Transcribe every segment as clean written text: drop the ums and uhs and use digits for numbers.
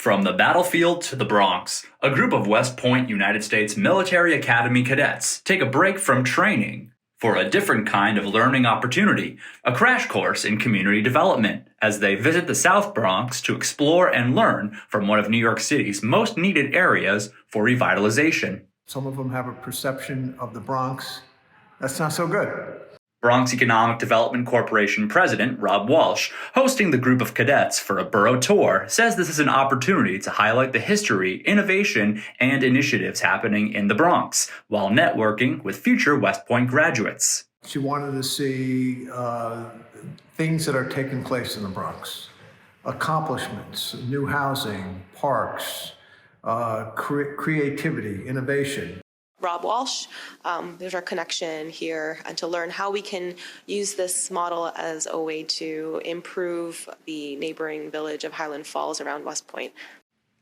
From the battlefield to the Bronx, a group of West Point United States Military Academy cadets take a break from training for a different kind of learning opportunity, a crash course in community development, as they visit the South Bronx to explore and learn from one of New York City's most needed areas for revitalization. Some of them have a perception of the Bronx that's not so good. Bronx Economic Development Corporation President Rob Walsh, hosting the group of cadets for a borough tour, says this is an opportunity to highlight the history, innovation, and initiatives happening in the Bronx, while networking with future West Point graduates. She wanted to see things that are taking place in the Bronx, accomplishments, new housing, parks, creativity, innovation. Rob Walsh, there's our connection here, and to learn how we can use this model as a way to improve the neighboring village of Highland Falls around West Point.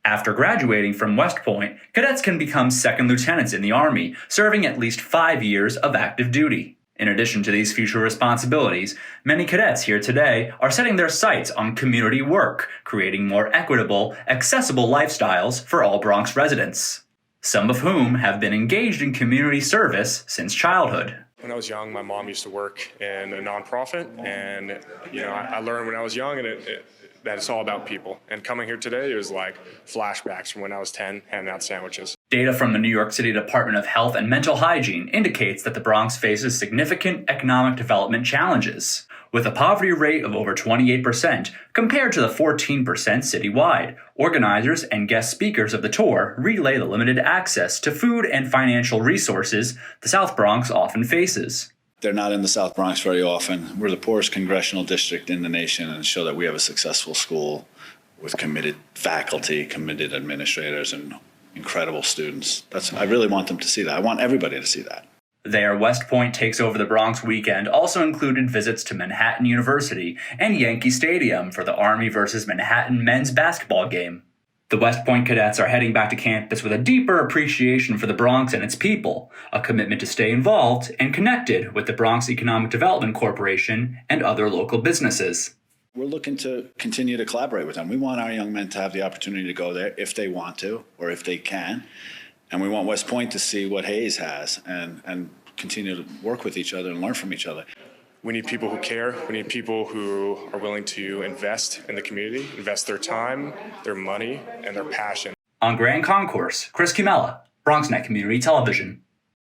After graduating from West Point, cadets can become second lieutenants in the Army, serving at least 5 years of active duty. In addition to these future responsibilities, many cadets here today are setting their sights on community work, creating more equitable, accessible lifestyles for all Bronx residents, some of whom have been engaged in community service since childhood. When I was young, my mom used to work in a nonprofit, and I learned when I was young that it's all about people. And coming here today, it was like flashbacks from when I was 10, handing out sandwiches. Data from the New York City Department of Health and Mental Hygiene indicates that the Bronx faces significant economic development challenges, with a poverty rate of over 28% compared to the 14% citywide. Organizers and guest speakers of the tour relay the limited access to food and financial resources the South Bronx often faces. They're not in the South Bronx very often. We're the poorest congressional district in the nation, and show that we have a successful school with committed faculty, committed administrators, and incredible students. I really want them to see that. I want everybody to see that. Their West Point Takes Over the Bronx weekend also included visits to Manhattan University and Yankee Stadium for the Army versus Manhattan men's basketball game. The West Point cadets are heading back to campus with a deeper appreciation for the Bronx and its people, a commitment to stay involved and connected with the Bronx Economic Development Corporation and other local businesses. We're looking to continue to collaborate with them. We want our young men to have the opportunity to go there if they want to or if they can. And we want West Point to see what Hayes has and continue to work with each other and learn from each other. We need people who care. We need people who are willing to invest in the community, invest their time, their money, and their passion. On Grand Concourse, Chris Kimella, BronxNet Community Television.